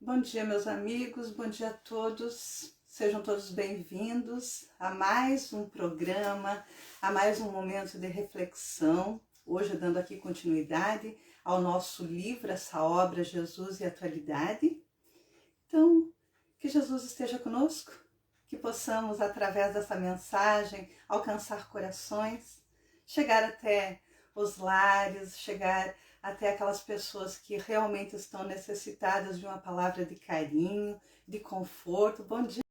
Bom dia, meus amigos, bom dia a todos. Sejam todos bem-vindos a mais um programa, a mais um momento de reflexão. Hoje, dando aqui continuidade ao nosso livro, essa obra Jesus e Atualidade. Então, que Jesus esteja conosco, que possamos, através dessa mensagem, alcançar corações, chegar até os lares, chegar até aquelas pessoas que realmente estão necessitadas de uma palavra de carinho, de conforto. Bom dia,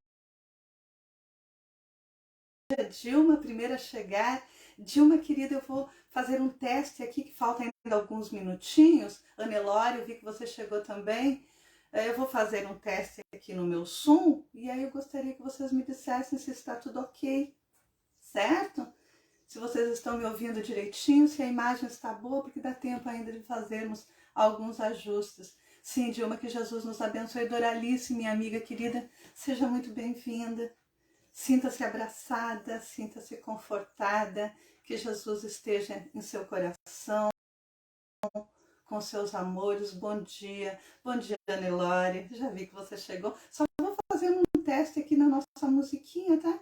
Dilma, primeira a chegar. Dilma, querida, eu vou fazer um teste aqui, que falta ainda alguns minutinhos. Anelório, eu vi que você chegou também. Eu vou fazer um teste aqui no meu som, e aí eu gostaria que vocês me dissessem se está tudo ok, certo? Se vocês estão me ouvindo direitinho, se a imagem está boa, porque dá tempo ainda de fazermos alguns ajustes. Sim, Dilma, que Jesus nos abençoe. Doralice, minha amiga querida, seja muito bem-vinda. Sinta-se abraçada, sinta-se confortada, que Jesus esteja em seu coração, com seus amores. Bom dia, Nelore. Já vi que você chegou. Só vou fazer um teste aqui na nossa musiquinha, tá?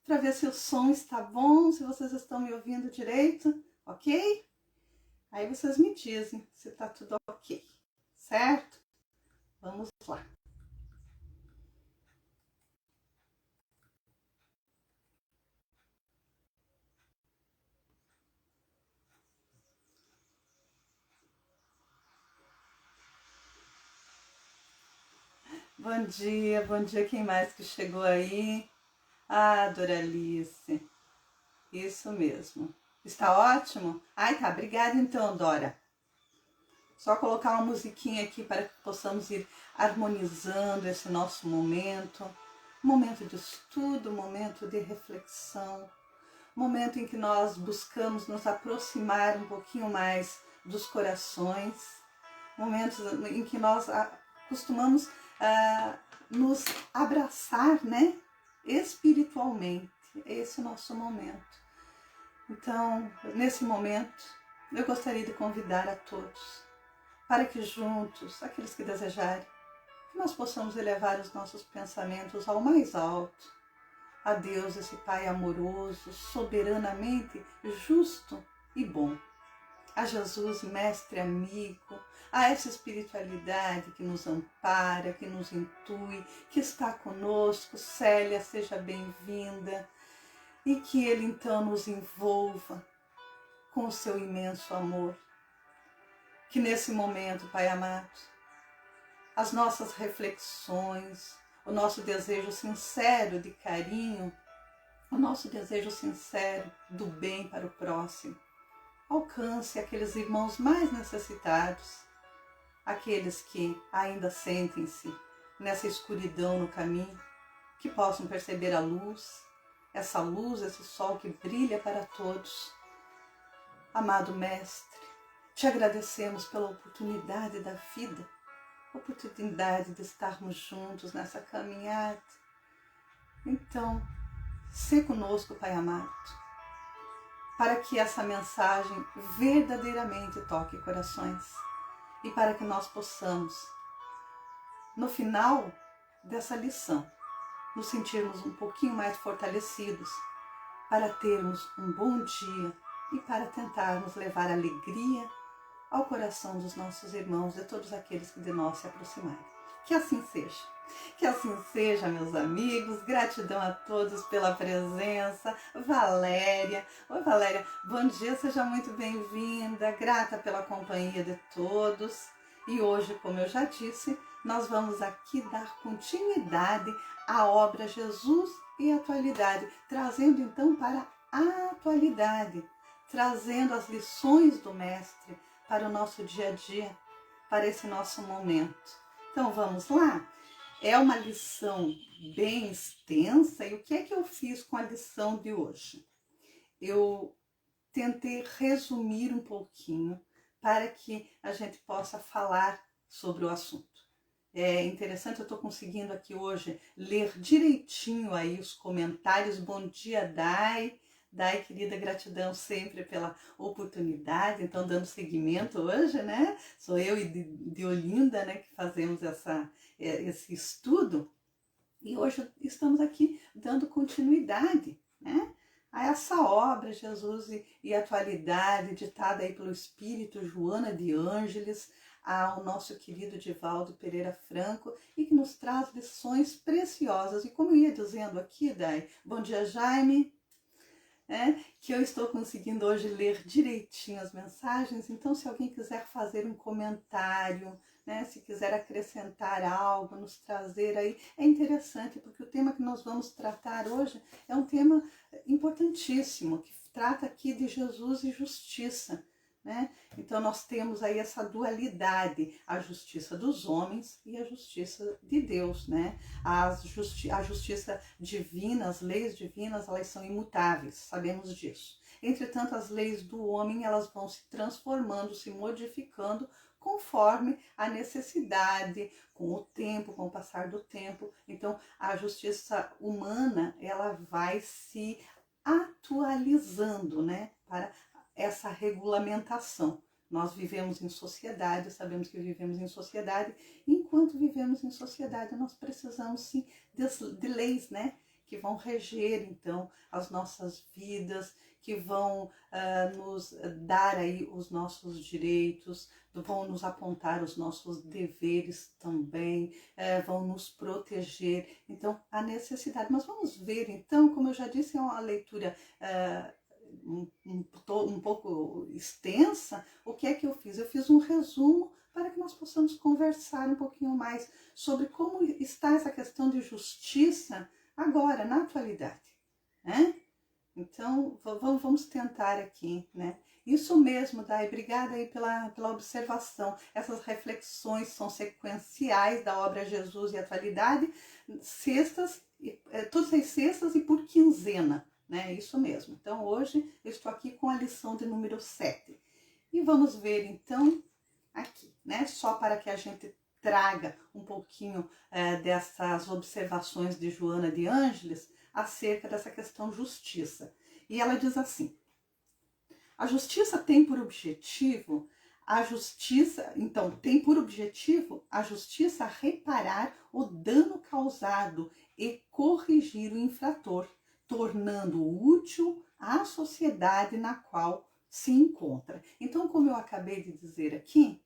Para ver se o som está bom, se vocês estão me ouvindo direito, ok? Aí vocês me dizem se está tudo ok, certo? Vamos lá. Bom dia, quem mais que chegou aí? Ah, Doralice, isso mesmo. Está ótimo? Ai, tá, obrigada então, Dora. Só colocar uma musiquinha aqui para que possamos ir harmonizando esse nosso momento. Momento de estudo, momento de reflexão. Momento em que nós buscamos nos aproximar um pouquinho mais dos corações. Momentos em que nós costumamos nos abraçar, né? Espiritualmente. Esse é o nosso momento. Então, nesse momento, eu gostaria de convidar a todos para que juntos, aqueles que desejarem, que nós possamos elevar os nossos pensamentos ao mais alto, a Deus, esse Pai amoroso, soberanamente justo e bom, a Jesus, mestre amigo, a essa espiritualidade que nos ampara, que nos intui, que está conosco. Célia, seja bem-vinda, e que Ele então nos envolva com o seu imenso amor. Que nesse momento, Pai amado, as nossas reflexões, o nosso desejo sincero de carinho, o nosso desejo sincero do bem para o próximo, alcance aqueles irmãos mais necessitados, aqueles que ainda sentem-se nessa escuridão no caminho, que possam perceber a luz, esse sol que brilha para todos. Amado Mestre, te agradecemos pela oportunidade da vida, oportunidade de estarmos juntos nessa caminhada. Então, se conosco, Pai amado, para que essa mensagem verdadeiramente toque corações e para que nós possamos, no final dessa lição, nos sentirmos um pouquinho mais fortalecidos para termos um bom dia e para tentarmos levar alegria ao coração dos nossos irmãos, de todos aqueles que de nós se aproximarem. Que assim seja. Que assim seja, meus amigos. Gratidão a todos pela presença. Valéria. Oi, Valéria. Bom dia, seja muito bem-vinda. Grata pela companhia de todos. E hoje, como eu já disse, nós vamos aqui dar continuidade à obra Jesus e Atualidade, trazendo então para a atualidade, trazendo as lições do Mestre para o nosso dia a dia, para esse nosso momento. Então vamos lá? É uma lição bem extensa, e o que é que eu fiz com a lição de hoje? Eu tentei resumir um pouquinho para que a gente possa falar sobre o assunto. É interessante, eu estou conseguindo aqui hoje ler direitinho aí os comentários. Bom dia, Dai. Dai, querida, gratidão sempre pela oportunidade. Então, dando seguimento hoje, né? Sou eu e de Olinda, né, que fazemos esse estudo. E hoje estamos aqui dando continuidade, né, a essa obra, Jesus e Atualidade, ditada aí pelo Espírito Joana de Ângeles, ao nosso querido Divaldo Pereira Franco, e que nos traz lições preciosas. E como eu ia dizendo aqui, Dai, bom dia, Jaime, que eu estou conseguindo hoje ler direitinho as mensagens. Então, se alguém quiser fazer um comentário, né, se quiser acrescentar algo, nos trazer aí, é interessante, porque o tema que nós vamos tratar hoje é um tema importantíssimo, que trata aqui de Jesus e justiça, né? Então nós temos aí essa dualidade, a justiça dos homens e a justiça de Deus, né? A justiça divina, as leis divinas, elas são imutáveis, sabemos disso. Entretanto, as leis do homem, elas vão se transformando, se modificando conforme a necessidade, com o tempo, com o passar do tempo. Então, a justiça humana, ela vai se atualizando, né, para essa regulamentação. Nós vivemos em sociedade, sabemos que vivemos em sociedade, e enquanto vivemos em sociedade, nós precisamos sim de leis, né, que vão reger então as nossas vidas, que vão nos dar aí os nossos direitos, vão nos apontar os nossos deveres também, vão nos proteger. Então, a necessidade. Mas vamos ver então, como eu já disse, é uma leitura um pouco extensa. O que é que eu fiz? Eu fiz um resumo para que nós possamos conversar um pouquinho mais sobre como está essa questão de justiça agora, na atualidade, né? Então, vamos tentar aqui, né? Isso mesmo, Dai, obrigada aí pela observação. Essas reflexões são sequenciais da obra Jesus e Atualidade, todas as sextas e por quinzena, né? Isso mesmo. Então, hoje eu estou aqui com a lição de número 7. E vamos ver, então, aqui, né? Só para que a gente traga um pouquinho dessas observações de Joana de Ângeles acerca dessa questão justiça. E ela diz assim: a justiça tem por objetivo a justiça reparar o dano causado e corrigir o infrator, tornando-o útil à sociedade na qual se encontra. Então, como eu acabei de dizer aqui,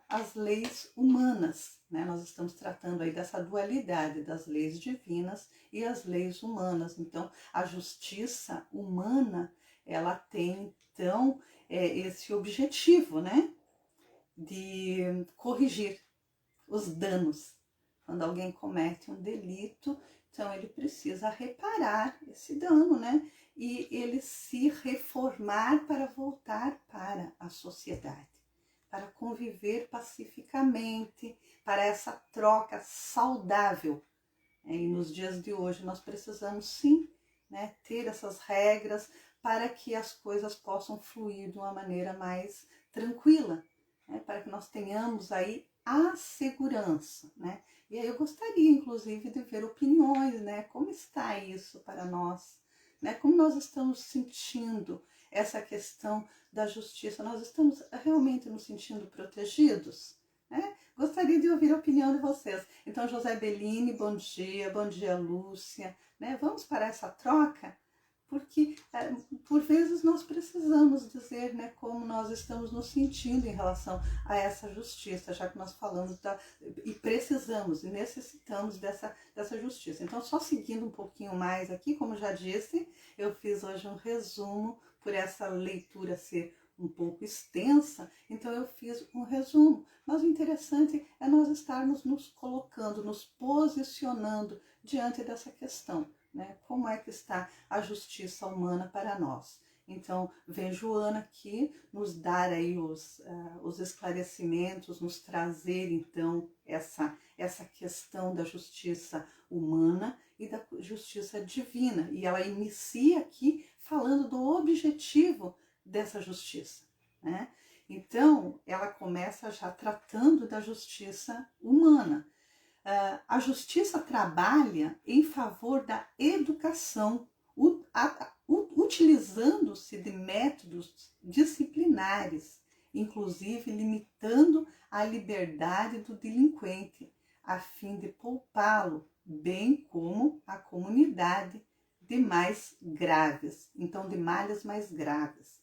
as leis humanas, né? Nós estamos tratando aí dessa dualidade das leis divinas e as leis humanas. Então, a justiça humana, ela tem então esse objetivo, né, de corrigir os danos. Quando alguém comete um delito, então ele precisa reparar esse dano, né, e ele se reformar para voltar para a sociedade, para conviver pacificamente, para essa troca saudável. E nos dias de hoje nós precisamos sim, né, ter essas regras para que as coisas possam fluir de uma maneira mais tranquila, né, para que nós tenhamos aí a segurança, né? E aí eu gostaria, inclusive, de ver opiniões, né? Como está isso para nós, né? Como nós estamos sentindo essa questão da justiça? Nós estamos realmente nos sentindo protegidos, né? Gostaria de ouvir a opinião de vocês. Então, José Bellini, bom dia, Lúcia, né? Vamos para essa troca? Porque por vezes nós precisamos dizer, né, como nós estamos nos sentindo em relação a essa justiça, já que nós falamos e precisamos e necessitamos dessa justiça. Então, só seguindo um pouquinho mais aqui, como já disse, eu fiz hoje um resumo, por essa leitura ser um pouco extensa, então eu fiz um resumo. Mas o interessante é nós estarmos nos colocando, nos posicionando diante dessa questão, né? Como é que está a justiça humana para nós? Então, vem Joana aqui nos dar aí os esclarecimentos, nos trazer então essa questão da justiça humana e da justiça divina. E ela inicia aqui falando do objetivo dessa justiça, né? Então, ela começa já tratando da justiça humana. A justiça trabalha em favor da educação, utilizando-se de métodos disciplinares, inclusive limitando a liberdade do delinquente, a fim de poupá-lo, bem como a comunidade de mais graves, então de malhas mais graves.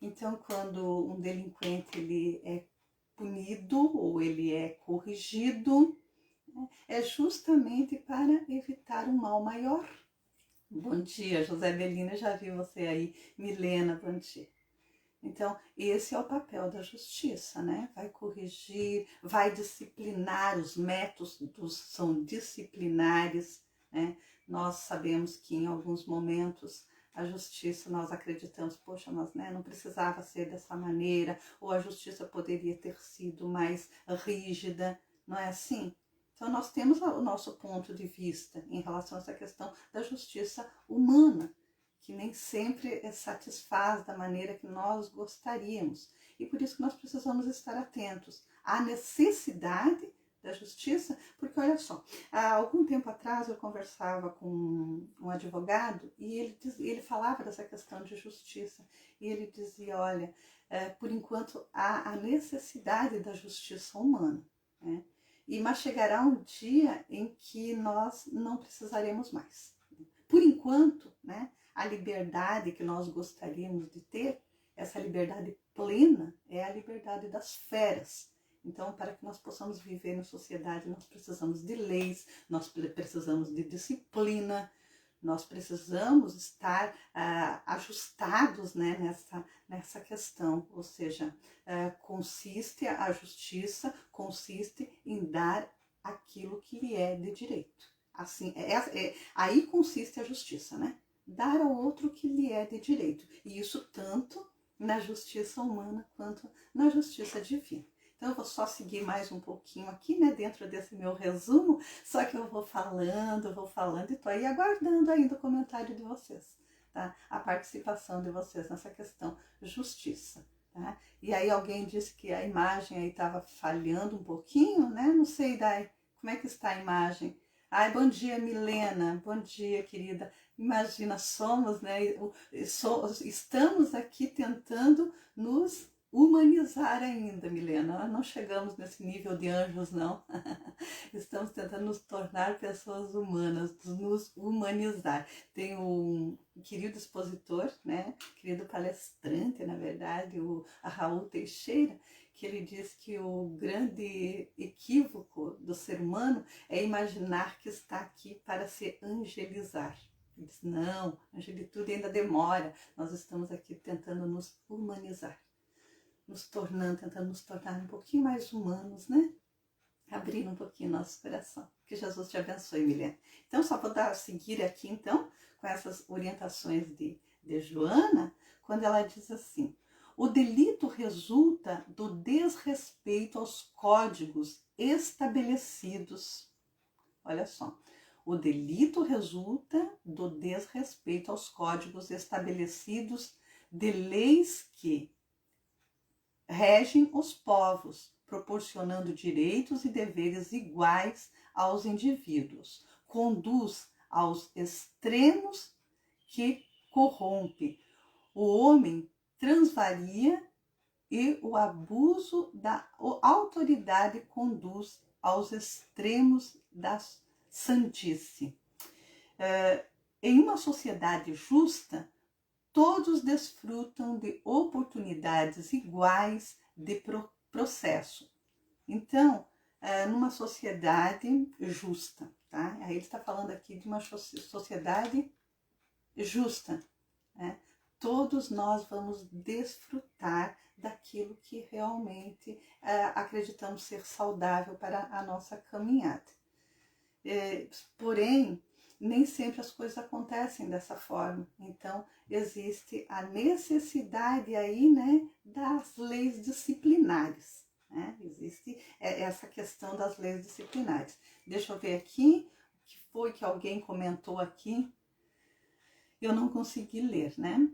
Então, quando um delinquente ele é punido ou ele é corrigido, é justamente para evitar um mal maior. Bom dia, José Belina, já vi você aí. Milena, bom dia. Então, esse é o papel da justiça, né? Vai corrigir, vai disciplinar, os métodos são disciplinares, né? Nós sabemos que em alguns momentos a justiça, nós acreditamos, poxa, mas né, não precisava ser dessa maneira, ou a justiça poderia ter sido mais rígida, não é assim? Então, nós temos o nosso ponto de vista em relação a essa questão da justiça humana, que nem sempre satisfaz da maneira que nós gostaríamos. E por isso que nós precisamos estar atentos à necessidade da justiça, porque olha só, há algum tempo atrás eu conversava com um advogado e ele falava dessa questão de justiça, e ele dizia, olha, por enquanto há a necessidade da justiça humana, né? Mas chegará um dia em que nós não precisaremos mais. Por enquanto, né, a liberdade que nós gostaríamos de ter, essa liberdade plena, é a liberdade das feras. Então, para que nós possamos viver na sociedade, nós precisamos de leis, nós precisamos de disciplina, nós precisamos estar ajustados, né, nessa questão. Ou seja, a justiça consiste em dar aquilo que lhe é de direito. Assim, aí consiste a justiça, né? Dar ao outro o que lhe é de direito. E isso tanto na justiça humana quanto na justiça divina. Então eu vou só seguir mais um pouquinho aqui, né, dentro desse meu resumo, só que eu vou falando e tô aí aguardando ainda o comentário de vocês, tá? A participação de vocês nessa questão justiça, tá? E aí alguém disse que a imagem aí estava falhando um pouquinho, né? Não sei, Dai, como é que está a imagem? Ai, bom dia, Milena. Bom dia, querida. Imagina, somos, né? Estamos aqui tentando nos humanizar ainda, Milena. Nós não chegamos nesse nível de anjos, não. Estamos tentando nos tornar pessoas humanas, nos humanizar. Tem um querido expositor, né? Querido palestrante, na verdade, o Raul Teixeira, que ele diz que o grande equívoco do ser humano é imaginar que está aqui para se angelizar. Ele diz, não, angelitude ainda demora, nós estamos aqui tentando nos humanizar, tentando nos tornar um pouquinho mais humanos, né? Abrindo um pouquinho nosso coração. Que Jesus te abençoe, Milena. Então, só vou seguir aqui, então, com essas orientações de Joana, quando ela diz assim, o delito resulta do desrespeito aos códigos estabelecidos. Olha só, o delito resulta do desrespeito aos códigos estabelecidos de leis que regem os povos, proporcionando direitos e deveres iguais aos indivíduos. Conduz aos extremos que corrompe. O homem transvaria e o abuso da autoridade conduz aos extremos da sandice. Em uma sociedade justa, todos desfrutam de oportunidades iguais de processo. Então, numa sociedade justa, tá? Aí ele está falando aqui de uma sociedade justa, né? Todos nós vamos desfrutar daquilo que realmente acreditamos ser saudável para a nossa caminhada. Porém, nem sempre as coisas acontecem dessa forma. Então, existe a necessidade aí, né, das leis disciplinares, né? Existe essa questão das leis disciplinares. Deixa eu ver aqui, o que foi que alguém comentou aqui. Eu não consegui ler, né?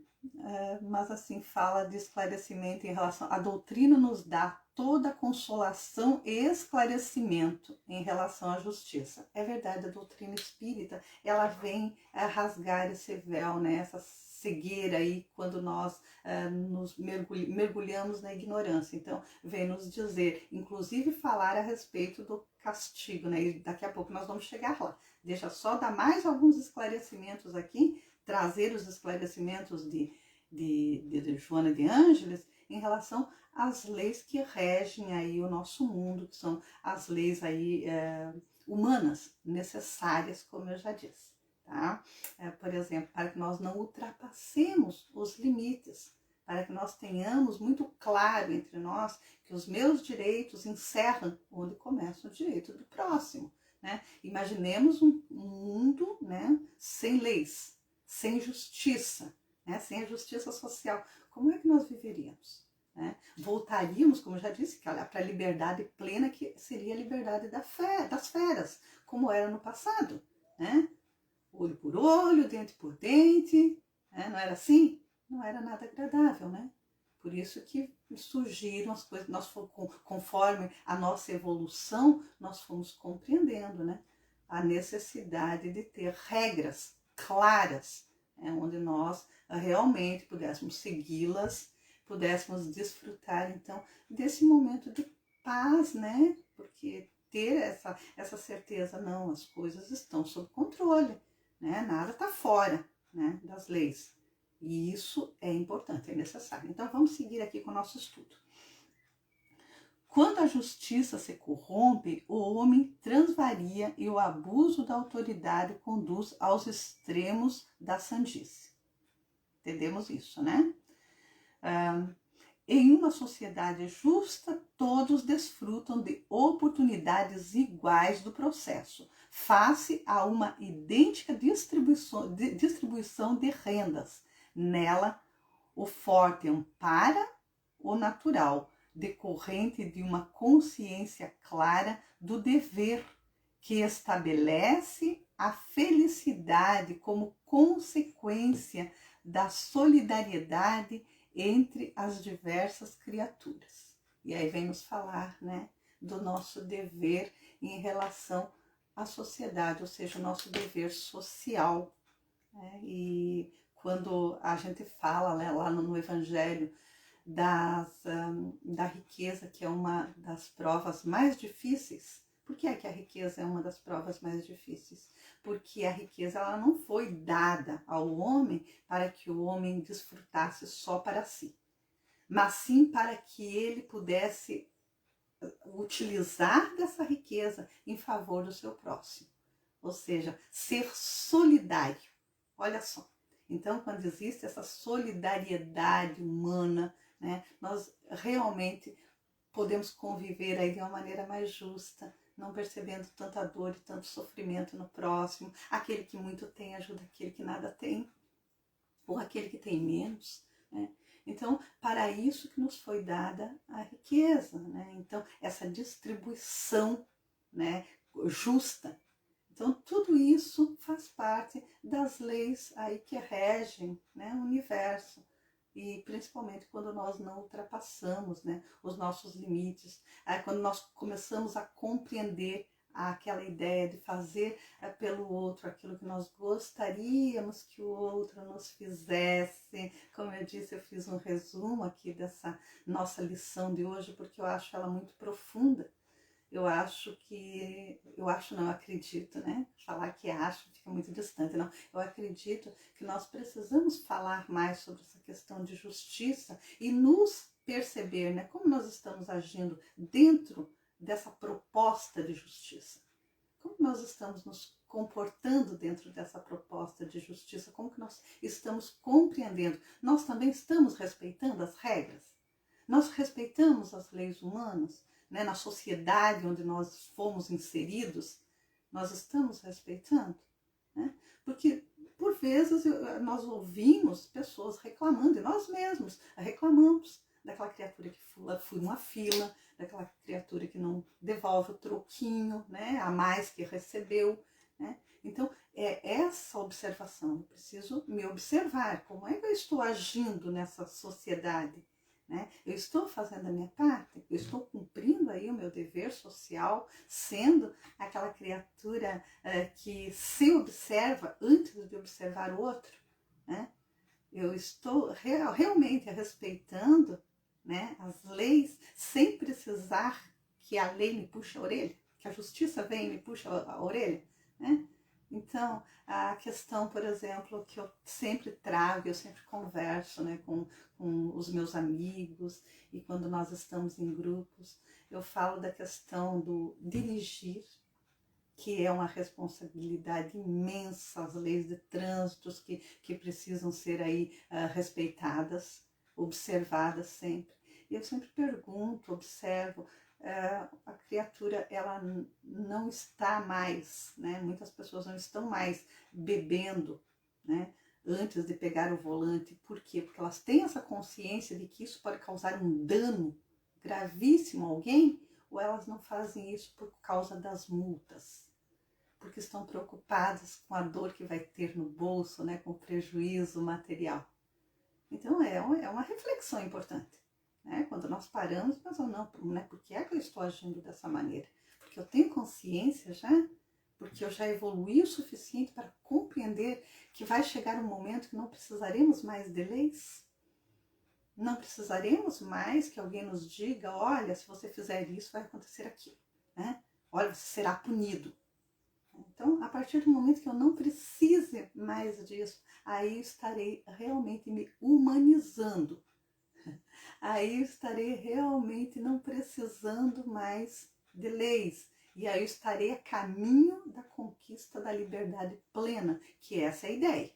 mas assim, fala de esclarecimento em relação... A doutrina nos dá toda a consolação e esclarecimento em relação à justiça. É verdade, a doutrina espírita, ela vem rasgar esse véu, né? Essa cegueira aí, quando nós nos mergulhamos na ignorância. Então, vem nos dizer, inclusive falar a respeito do castigo, né? E daqui a pouco nós vamos chegar lá. Deixa só dar mais alguns esclarecimentos aqui, trazer os esclarecimentos de Joana de Ângeles em relação às leis que regem aí o nosso mundo, que são as leis aí humanas necessárias, como eu já disse. Tá? Por exemplo, para que nós não ultrapassemos os limites, para que nós tenhamos muito claro entre nós que os meus direitos encerram onde começa o direito do próximo. Né? Imaginemos um mundo, né, sem leis, sem justiça, né, sem a justiça social. Como é que nós viveríamos? Né? Voltaríamos, como eu já disse, para a liberdade plena, que seria a liberdade das feras, como era no passado. Né? Olho por olho, dente por dente, né? Não era assim? Não era nada agradável, né? Por isso que surgiram as coisas, conforme a nossa evolução, nós fomos compreendendo, né? A necessidade de ter regras claras, onde nós realmente pudéssemos segui-las, pudéssemos desfrutar, então, desse momento de paz, né? Porque ter essa certeza, não, as coisas estão sob controle, né? Nada está fora, né, das leis. E isso é importante, é necessário. Então vamos seguir aqui com o nosso estudo. Quando a justiça se corrompe, o homem transvaria e o abuso da autoridade conduz aos extremos da sandice. Entendemos isso, né? Em uma sociedade justa, todos desfrutam de oportunidades iguais do processo, face a uma idêntica distribuição de rendas. Nela, o forte ampara o natural, decorrente de uma consciência clara do dever, que estabelece a felicidade como consequência da solidariedade entre as diversas criaturas. E aí vem nos falar, né, do nosso dever em relação à sociedade, ou seja, o nosso dever social. Né? E quando a gente fala, né, lá no Evangelho da riqueza, que é uma das provas mais difíceis. Por que é que a riqueza é uma das provas mais difíceis? Porque a riqueza ela não foi dada ao homem para que o homem desfrutasse só para si, mas sim para que ele pudesse utilizar dessa riqueza em favor do seu próximo. Ou seja, ser solidário. Olha só. Então, quando existe essa solidariedade humana, né, nós realmente podemos conviver aí de uma maneira mais justa, não percebendo tanta dor e tanto sofrimento no próximo. Aquele que muito tem ajuda aquele que nada tem, ou aquele que tem menos, né? Então, para isso que nos foi dada a riqueza, né? Então, essa distribuição, né, justa. Então, tudo isso faz parte das leis aí que regem, né, o universo. E principalmente quando nós não ultrapassamos, né, os nossos limites, aí quando nós começamos a compreender aquela ideia de fazer pelo outro aquilo que nós gostaríamos que o outro nos fizesse. Como eu disse, eu fiz um resumo aqui dessa nossa lição de hoje, porque eu acho ela muito profunda. Eu acredito, né? Falar que acho fica muito distante, não. Eu acredito que nós precisamos falar mais sobre essa questão de justiça e nos perceber, né? Como nós estamos agindo dentro dessa proposta de justiça. Como nós estamos nos comportando dentro dessa proposta de justiça? Como que nós estamos compreendendo? Nós também estamos respeitando as regras? Nós respeitamos as leis humanas? Né, na sociedade onde nós fomos inseridos, nós estamos respeitando? Né? Porque, por vezes, nós ouvimos pessoas reclamando, e nós mesmos reclamamos daquela criatura que fura uma fila, daquela criatura que não devolve o troquinho, né, a mais que recebeu. Né? Então, é essa observação. Eu preciso me observar. Como é que eu estou agindo nessa sociedade? Né? Eu estou fazendo a minha parte? Eu estou cumprindo aí o meu dever social, sendo aquela criatura que se observa antes de observar o outro? Né? Eu estou realmente respeitando, né, as leis sem precisar que a lei me puxe a orelha, que a justiça venha e me puxe a orelha, né? Então, a questão, por exemplo, que eu sempre trago, eu sempre converso, né, com os meus amigos, e quando nós estamos em grupos, eu falo da questão do dirigir, que é uma responsabilidade imensa, as leis de trânsito que precisam ser aí respeitadas, observadas sempre. E eu sempre pergunto, observo, a criatura ela não está mais, né? Muitas pessoas não estão mais bebendo, né? Antes de pegar o volante. Por quê? Porque elas têm essa consciência de que isso pode causar um dano gravíssimo a alguém, ou elas não fazem isso por causa das multas, porque estão preocupadas com a dor que vai ter no bolso, né, com o prejuízo material. Então é uma reflexão importante, né? Quando nós paramos e pensamos, não, né, por que é que eu estou agindo dessa maneira? Porque eu tenho consciência já, porque eu já evoluí o suficiente para compreender que vai chegar um momento que não precisaremos mais de leis, não precisaremos mais que alguém nos diga, olha, se você fizer isso vai acontecer aquilo, né? Olha, você será punido. Então, a partir do momento que eu não precise mais disso, aí eu estarei realmente me humanizando. Aí eu estarei realmente não precisando mais de leis. E aí eu estarei a caminho da conquista da liberdade plena, que essa é a ideia.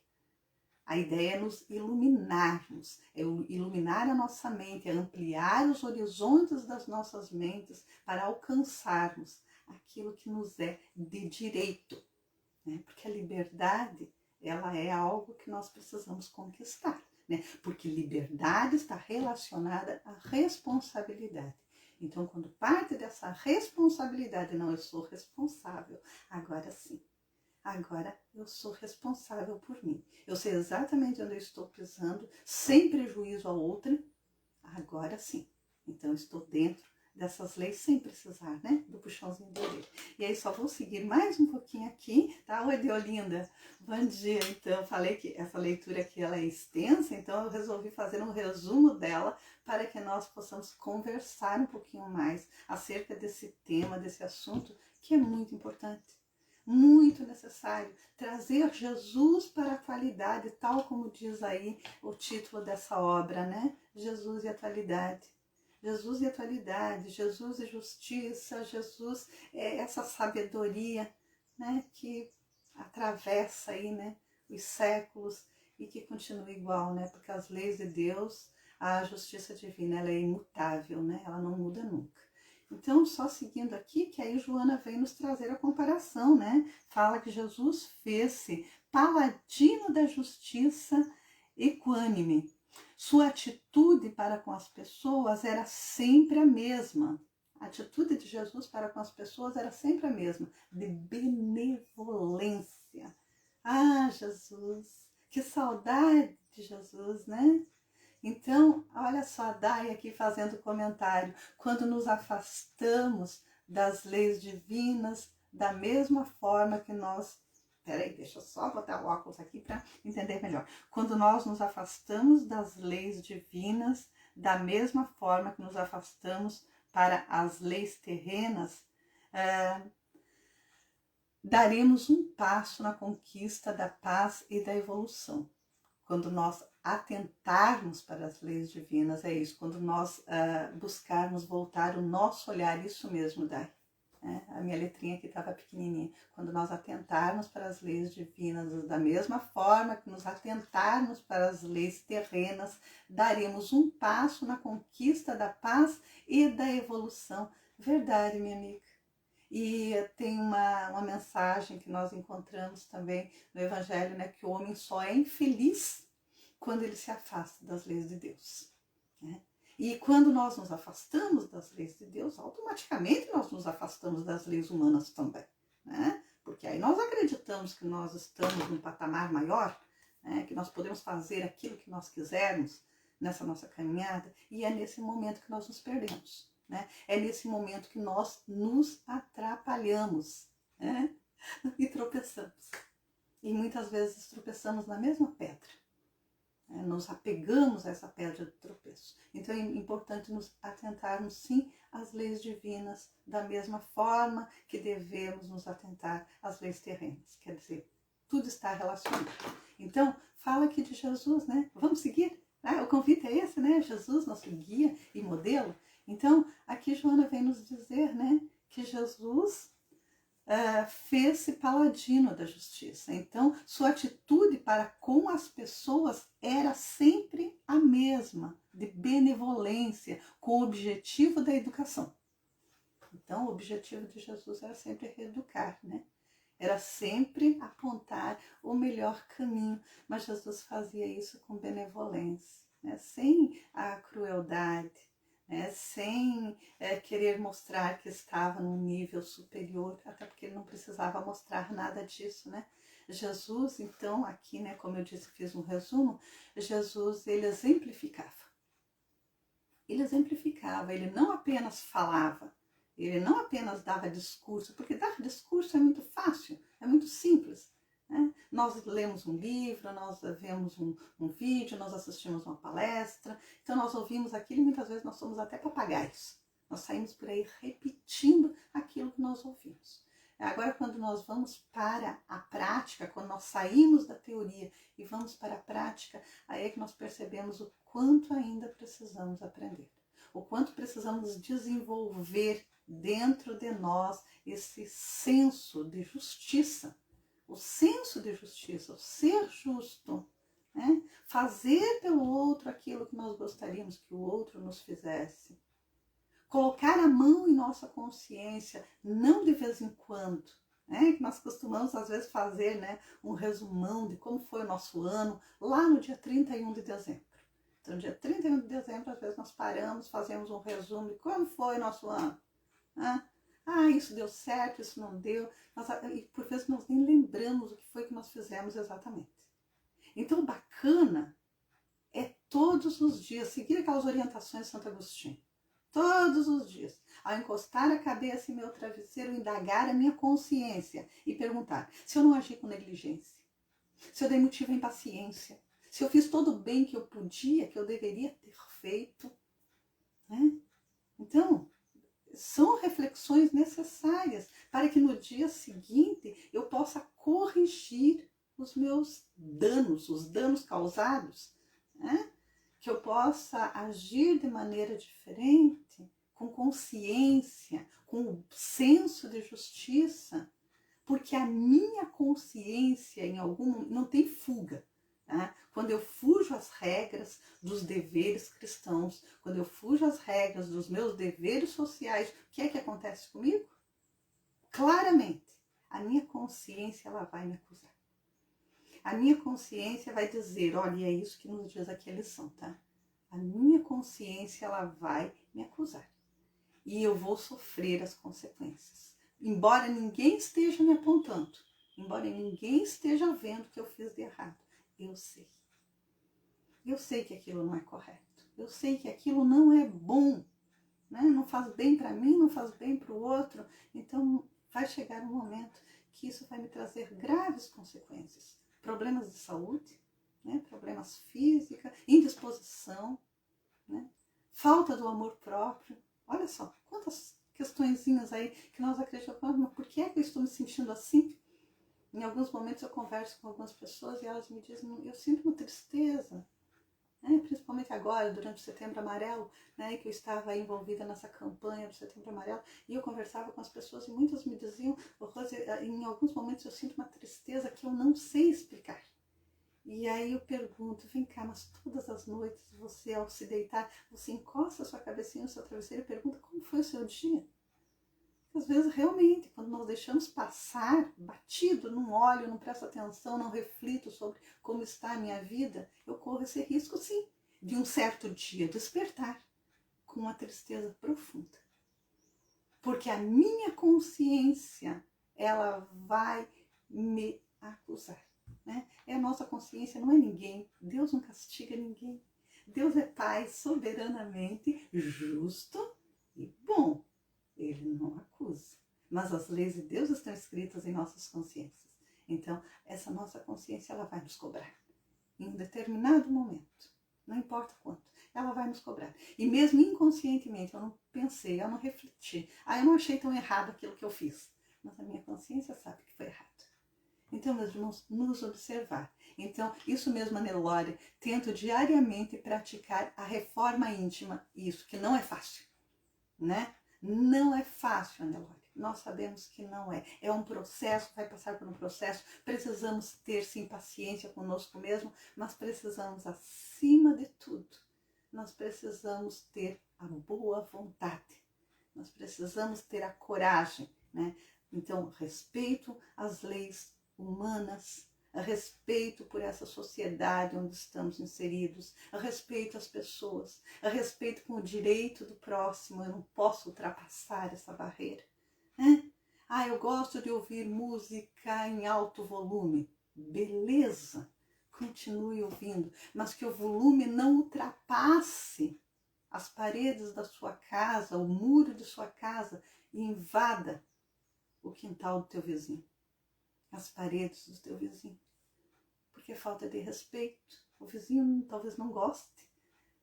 A ideia é nos iluminarmos, é iluminar a nossa mente, é ampliar os horizontes das nossas mentes para alcançarmos aquilo que nos é de direito, né? Porque a liberdade, ela é algo que nós precisamos conquistar, né? Porque liberdade está relacionada à responsabilidade. Então, quando parte dessa responsabilidade, não, eu sou responsável, agora sim. Agora eu sou responsável por mim. Eu sei exatamente onde eu estou pisando, sem prejuízo a outra. Agora sim. Então eu estou dentro dessas leis sem precisar, né, do puxãozinho de orelha. E aí só vou seguir mais um pouquinho aqui, tá? Oi, Deolinda. Bom dia. Então, eu falei que essa leitura aqui ela é extensa, então eu resolvi fazer um resumo dela para que nós possamos conversar um pouquinho mais acerca desse tema, desse assunto que é muito importante. Muito necessário trazer Jesus para a atualidade, tal como diz aí o título dessa obra, né? Jesus e atualidade. Jesus e atualidade, Jesus e justiça, Jesus é essa sabedoria, né, que atravessa aí, né, os séculos e que continua igual, né? Porque as leis de Deus, a justiça divina, ela é imutável, né? Ela não muda nunca. Então, só seguindo aqui, que aí Joana vem nos trazer a comparação, né? Fala que Jesus fez-se paladino da justiça equânime. Sua atitude para com as pessoas era sempre a mesma. A atitude de Jesus para com as pessoas era sempre a mesma, de benevolência. Ah, Jesus, que saudade de Jesus, né? Então, olha só a Dai aqui fazendo comentário. Quando nos afastamos das leis divinas, da mesma forma que nós... Peraí, deixa eu só botar o óculos aqui para entender melhor. Quando nós nos afastamos das leis divinas, da mesma forma que nos afastamos para as leis terrenas, daremos um passo na conquista da paz e da evolução. Quando nós atentarmos para as leis divinas, é isso, quando nós buscarmos voltar o nosso olhar, isso mesmo, Dai. A minha letrinha aqui estava pequenininha. Quando nós atentarmos para as leis divinas, da mesma forma que nos atentarmos para as leis terrenas, daremos um passo na conquista da paz e da evolução. Verdade, minha amiga. E tem uma mensagem que nós encontramos também no Evangelho, né, que o homem só é infeliz quando ele se afasta das leis de Deus, né? E quando nós nos afastamos das leis de Deus, automaticamente nós nos afastamos das leis humanas também, né? Porque fé. E nós acreditamos que nós estamos num patamar maior, né, que nós podemos fazer aquilo que nós quisermos nessa nossa caminhada, e é nesse momento que nós nos perdemos, né? É nesse momento que nós nos atrapalhamos, né? E tropeçamos. E muitas vezes tropeçamos na mesma pedra. Nos apegamos a essa pedra de tropeço. Então é importante nos atentarmos sim às leis divinas, da mesma forma que devemos nos atentar às leis terrenas. Quer dizer, tudo está relacionado. Então, fala aqui de Jesus, né? Vamos seguir? O convite é esse, né? Jesus, nosso guia e modelo. Então, aqui Joana vem nos dizer, né, que Jesus fez-se paladino da justiça. Então, sua atitude para com as pessoas era sempre a mesma, de benevolência, com o objetivo da educação. Então, o objetivo de Jesus era sempre reeducar, né? Era sempre apontar o melhor caminho, mas Jesus fazia isso com benevolência, né? Sem a crueldade, sem querer mostrar que estava num nível superior, até porque ele não precisava mostrar nada disso, né? Jesus, então, aqui, né, como eu disse, fiz um resumo, Jesus, ele exemplificava. Ele não apenas falava, ele não apenas dava discurso, porque dar discurso é muito fácil, é muito simples. Né? Nós lemos um livro, nós vemos um vídeo, nós assistimos uma palestra, então nós ouvimos aquilo e muitas vezes nós somos até papagaios. Nós saímos por aí repetindo aquilo que nós ouvimos. Agora, quando nós vamos para a prática, quando nós saímos da teoria e vamos para a prática, aí é que nós percebemos o quanto ainda precisamos aprender, o quanto precisamos desenvolver dentro de nós esse senso de justiça, o senso de justiça, o ser justo, né? Fazer pelo outro aquilo que nós gostaríamos que o outro nos fizesse. Colocar a mão em nossa consciência, não de vez em quando, né? Que nós costumamos às vezes fazer, né, um resumão de como foi o nosso ano lá no dia 31 de dezembro. Então, dia 31 de dezembro, às vezes nós paramos, fazemos um resumo de como foi o nosso ano. Né? Isso deu certo, isso não deu. E por vezes nós nem lembramos o que foi que nós fizemos exatamente. Então, bacana é todos os dias seguir aquelas orientações de Santo Agostinho. Todos os dias, ao encostar a cabeça em meu travesseiro, indagar a minha consciência e perguntar se eu não agi com negligência, se eu dei motivo à impaciência, se eu fiz todo o bem que eu podia, que eu deveria ter feito. Né? Então, são reflexões necessárias para que no dia seguinte eu possa corrigir os meus danos, os danos causados, né? Que eu possa agir de maneira diferente, com consciência, com senso de justiça, porque a minha consciência em algum momento não tem fuga. Tá? Quando eu fujo às regras dos deveres cristãos, quando eu fujo às regras dos meus deveres sociais, o que é que acontece comigo? Claramente, a minha consciência ela vai me acusar. A minha consciência vai dizer, olha, é isso que nos diz aqui a lição, tá? A minha consciência ela vai me acusar. E eu vou sofrer as consequências. Embora ninguém esteja me apontando, embora ninguém esteja vendo o que eu fiz de errado, eu sei. Eu sei que aquilo não é correto. Eu sei que aquilo não é bom. Né? Não faz bem para mim, não faz bem para o outro. Então vai chegar um momento que isso vai me trazer graves consequências. Problemas de saúde, né? Problemas físicos, indisposição, né? Falta do amor próprio. Olha só, quantas questõezinhas aí que nós acreditamos, mas por que é que eu estou me sentindo assim? Em alguns momentos eu converso com algumas pessoas e elas me dizem, eu sinto uma tristeza, né? Principalmente agora, durante o Setembro Amarelo, né? Que eu estava envolvida nessa campanha do Setembro Amarelo, e eu conversava com as pessoas e muitas me diziam, Rose, em alguns momentos eu sinto uma tristeza que eu não sei explicar. E aí eu pergunto, vem cá, mas todas as noites você, ao se deitar, você encosta a sua cabecinha no seu travesseiro e pergunta como foi o seu dia? Às vezes, realmente, quando nós deixamos passar, batido, não olho, não presto atenção, não reflito sobre como está a minha vida, eu corro esse risco, sim, de um certo dia despertar com uma tristeza profunda. Porque a minha consciência, ela vai me acusar. Né? É a nossa consciência, não é ninguém. Deus não castiga ninguém. Deus é Pai soberanamente justo e bom. Ele não acusa. Mas as leis de Deus estão escritas em nossas consciências. Então, essa nossa consciência, ela vai nos cobrar. Em um determinado momento. Não importa quanto. Ela vai nos cobrar. E mesmo inconscientemente, eu não pensei, eu não refleti. Eu não achei tão errado aquilo que eu fiz. Mas a minha consciência sabe que foi errado. Então, meus irmãos, nos observar. Então, isso mesmo, Nelore, tento diariamente praticar a reforma íntima. Isso, que não é fácil, né? Não é fácil, Nelore. Nós sabemos que não é. É um processo, vai passar por um processo. Precisamos ter, sim, paciência conosco mesmo, mas precisamos, acima de tudo, nós precisamos ter a boa vontade. Nós precisamos ter a coragem, né? Então, respeito às leis humanas, respeito por essa sociedade onde estamos inseridos, respeito às pessoas, respeito com o direito do próximo. Eu não posso ultrapassar essa barreira. Né? Eu gosto de ouvir música em alto volume. Beleza, continue ouvindo, mas que o volume não ultrapasse as paredes da sua casa, o muro de sua casa e invada o quintal do teu vizinho, as paredes do teu vizinho. Porque é falta de respeito. O vizinho talvez não goste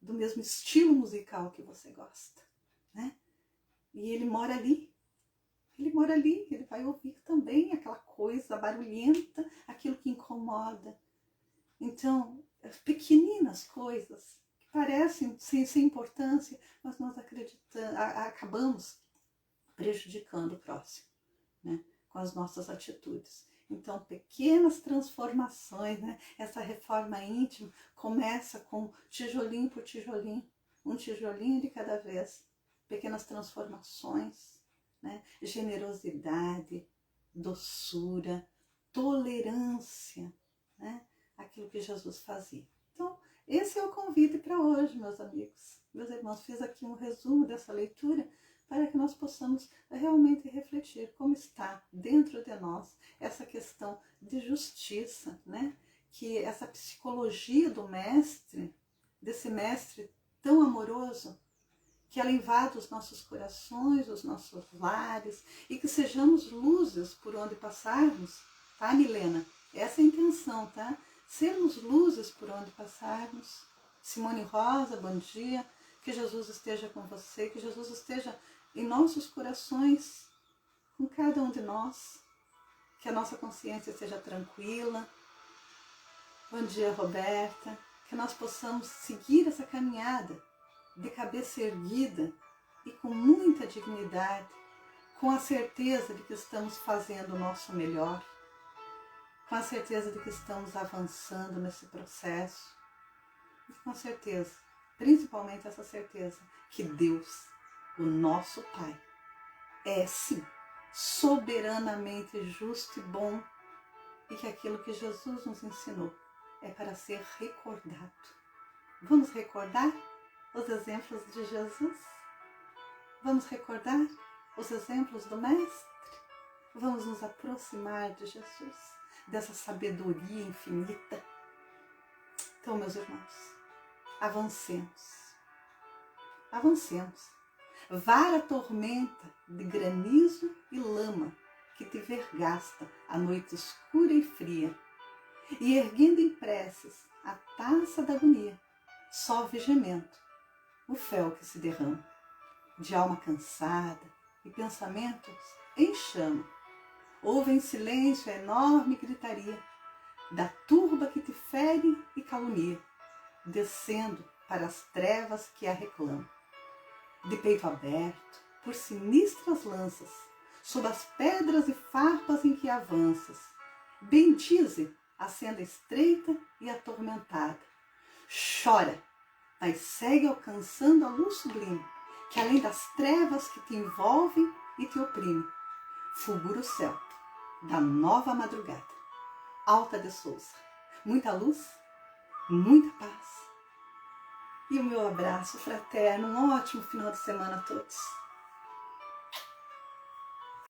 do mesmo estilo musical que você gosta, né? E ele mora ali. Ele vai ouvir também aquela coisa barulhenta, aquilo que incomoda. Então, as pequeninas coisas que parecem sem importância, mas nós acabamos prejudicando o próximo, né? Com as nossas atitudes. Então, pequenas transformações, né? Essa reforma íntima começa com tijolinho por tijolinho, um tijolinho de cada vez. Pequenas transformações, né? Generosidade, doçura, tolerância, né? Aquilo que Jesus fazia. Então, esse é o convite para hoje, meus amigos. Meus irmãos, fiz aqui um resumo dessa leitura para que nós possamos realmente refletir como está dentro de nós essa questão de justiça, né? Que essa psicologia do mestre, desse mestre tão amoroso, que ela invada os nossos corações, os nossos lares, e que sejamos luzes por onde passarmos, tá, Milena? Essa é a intenção, tá? Sermos luzes por onde passarmos. Simone Rosa, bom dia. Que Jesus esteja com você, que Jesus esteja em nossos corações, com cada um de nós. Que a nossa consciência seja tranquila. Bom dia, Roberta. Que nós possamos seguir essa caminhada de cabeça erguida e com muita dignidade, com a certeza de que estamos fazendo o nosso melhor, com a certeza de que estamos avançando nesse processo e com a certeza, principalmente essa certeza, que Deus, o nosso Pai, é sim soberanamente justo e bom e que aquilo que Jesus nos ensinou é para ser recordado. Vamos recordar os exemplos de Jesus? Vamos recordar os exemplos do Mestre? Vamos nos aproximar de Jesus, dessa sabedoria infinita. Então, meus irmãos, avancemos. Avancemos. Vara a tormenta de granizo e lama que te vergasta a noite escura e fria, e erguendo em preces a taça da agonia, sofre gemendo o fel que se derrama, de alma cansada e pensamentos em chama. Ouve em silêncio a enorme gritaria da turba que te fere e calunia, descendo para as trevas que a reclamam. De peito aberto, por sinistras lanças, sob as pedras e farpas em que avanças, bendize a senda estreita e atormentada. Chora, mas segue alcançando a luz sublime, que além das trevas que te envolvem e te oprimem, fulgura o céu da nova madrugada. Alta de Souza, muita luz, muita paz. E o meu abraço fraterno, um ótimo final de semana a todos.